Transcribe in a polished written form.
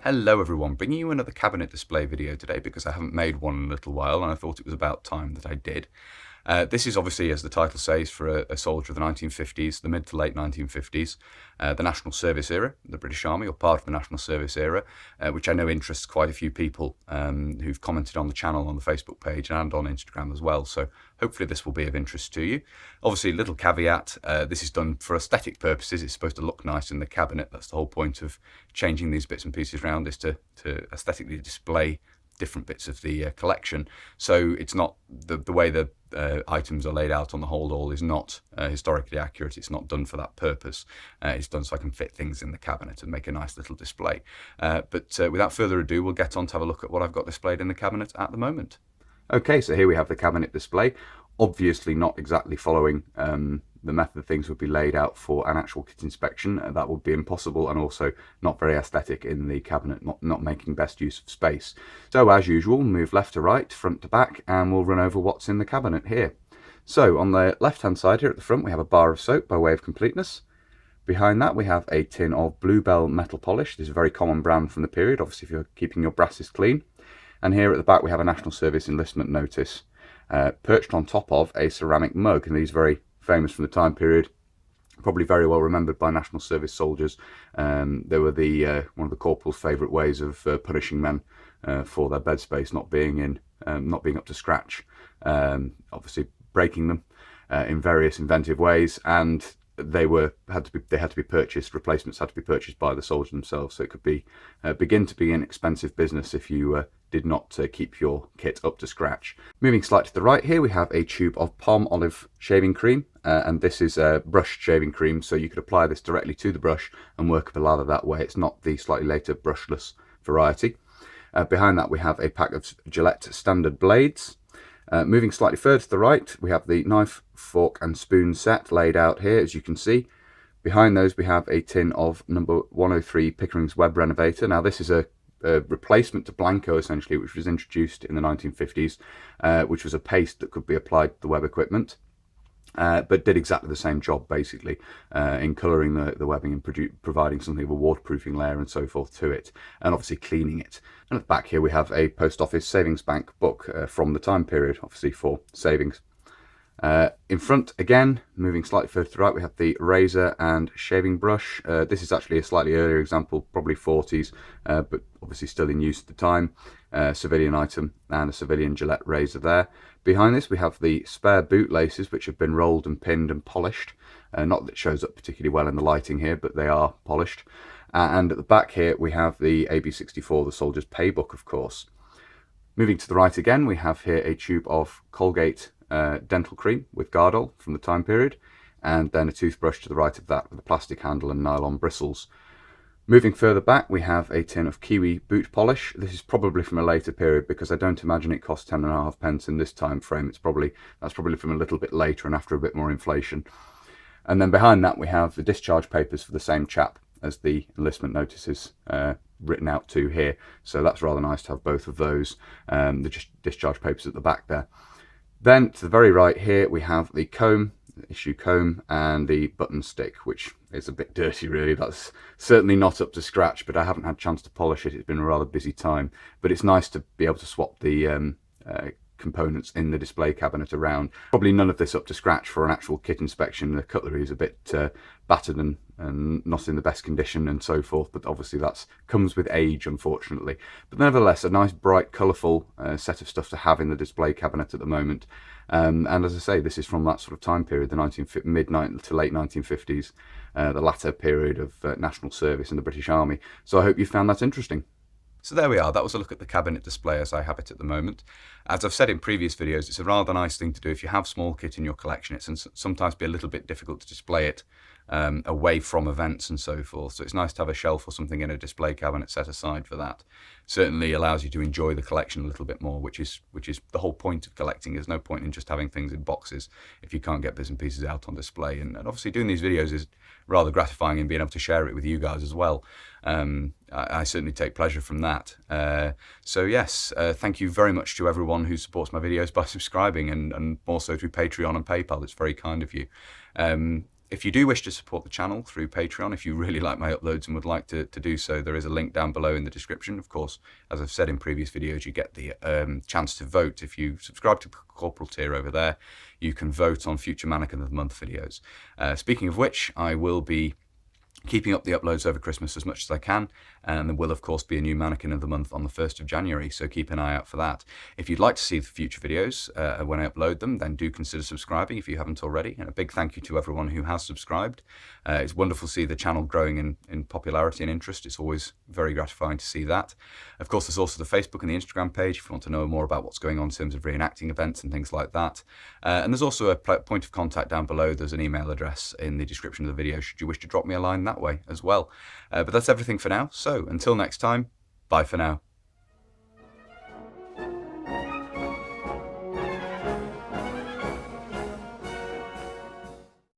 Hello everyone, bringing you another cabinet display video today because I haven't made one in a little while and I thought it was about time that I did. This is obviously, as the title says, for a soldier of the 1950s, the mid to late 1950s, the National Service era, the British Army, or part of the National Service era, which I know interests quite a few people who've commented on the channel on the Facebook page and on Instagram as well. So hopefully this will be of interest to you. Obviously, little caveat, this is done for aesthetic purposes. It's supposed to look nice in the cabinet. That's the whole point of changing these bits and pieces around, is to aesthetically display different bits of the collection. So it's not the way the items are laid out on the hold all is not historically accurate. It's not done for that purpose. It's done so I can fit things in the cabinet and make a nice little display. But without further ado, we'll get on to have a look at what I've got displayed in the cabinet at the moment. Okay, so here we have the cabinet display. Obviously not exactly following the method things would be laid out for an actual kit inspection. That would be impossible, and also not very aesthetic in the cabinet, not making best use of space. So as usual, move left to right, front to back, and we'll run over what's in the cabinet here. So on the left hand side here at the front we have a bar of soap by way of completeness. Behind that we have a tin of Bluebell metal polish. This is a very common brand from the period, obviously if you're keeping your brasses clean. And here at the back we have a National Service enlistment notice, perched on top of a ceramic mug, and these are very famous from the time period, probably very well remembered by National Service soldiers. They were one of the corporal's favourite ways of punishing men for their bed space not being up to scratch, obviously breaking them in various inventive ways, and they had to be purchased. Replacements had to be purchased by the soldiers themselves, so it could begin to be an expensive business if you did not keep your kit up to scratch. Moving slightly to the right here, we have a tube of palm olive shaving cream, and this is brushed shaving cream, so you could apply this directly to the brush and work up a lather that way. It's not the slightly later brushless variety. Behind that we have a pack of Gillette standard blades. Moving slightly further to the right, we have the knife, fork and spoon set laid out here, as you can see. Behind those we have a tin of number 103 Pickering's Web Renovator. Now this is a replacement to Blanco, essentially, which was introduced in the 1950s, which was a paste that could be applied to the web equipment, but did exactly the same job, basically, in colouring the webbing and providing something of a waterproofing layer and so forth to it, and obviously cleaning it. And at the back here we have a Post Office Savings Bank book from the time period, obviously for savings. In front, again, moving slightly further to the right, we have the razor and shaving brush. This is actually a slightly earlier example, probably 40s, but obviously still in use at the time. Civilian item, and a civilian Gillette razor there. Behind this we have the spare bootlaces, which have been rolled and pinned and polished. Not that it shows up particularly well in the lighting here, but they are polished. And at the back here we have the AB64, the soldier's pay book, of course. Moving to the right again, we have here a tube of Colgate dental cream with Gardol from the time period, and then a toothbrush to the right of that with a plastic handle and nylon bristles. Moving further back we have a tin of Kiwi boot polish. This is probably from a later period, because I don't imagine it cost 10.5p in this time frame. That's probably from a little bit later and after a bit more inflation. And then behind that we have the discharge papers for the same chap as the enlistment notices written out to here, so that's rather nice to have both of those, the discharge papers at the back there. Then to the very right here we have the comb, the issue comb, and the button stick, which is a bit dirty really. That's certainly not up to scratch, but I haven't had a chance to polish it. It's been a rather busy time, but it's nice to be able to swap the components in the display cabinet around. Probably none of this up to scratch for an actual kit inspection. The cutlery is a bit battered and not in the best condition and so forth, but obviously that comes with age, unfortunately. But nevertheless, a nice bright colourful set of stuff to have in the display cabinet at the moment. And as I say, this is from that sort of time period, the mid to late 1950s, the latter period of national service in the British Army. So I hope you found that interesting. So there we are, that was a look at the cabinet display as I have it at the moment. As I've said in previous videos, it's a rather nice thing to do if you have small kit in your collection. It can sometimes be a little bit difficult to display it away from events and so forth. So it's nice to have a shelf or something in a display cabinet set aside for that. Certainly allows you to enjoy the collection a little bit more, which is the whole point of collecting. There's no point in just having things in boxes if you can't get bits and pieces out on display. And obviously doing these videos is rather gratifying, and being able to share it with you guys as well. I certainly take pleasure from that. So yes, thank you very much to everyone who supports my videos by subscribing, and more so through Patreon and PayPal. It's very kind of you. If you do wish to support the channel through Patreon, if you really like my uploads and would like to do so, there is a link down below in the description. Of course, as I've said in previous videos, you get the chance to vote. If you subscribe to Corporal tier over there, you can vote on future Mannequin of the Month videos. Speaking of which, I will be keeping up the uploads over Christmas as much as I can, and there will of course be a new Mannequin of the Month on the 1st of January, so keep an eye out for that. If you'd like to see the future videos when I upload them, then do consider subscribing if you haven't already, and a big thank you to everyone who has subscribed. It's wonderful to see the channel growing in popularity and interest. It's always very gratifying to see that. Of course, there's also the Facebook and the Instagram page if you want to know more about what's going on in terms of reenacting events and things like that. And there's also a point of contact down below. There's an email address in the description of the video should you wish to drop me a line that way as well. But that's everything for now. So until next time, bye for now.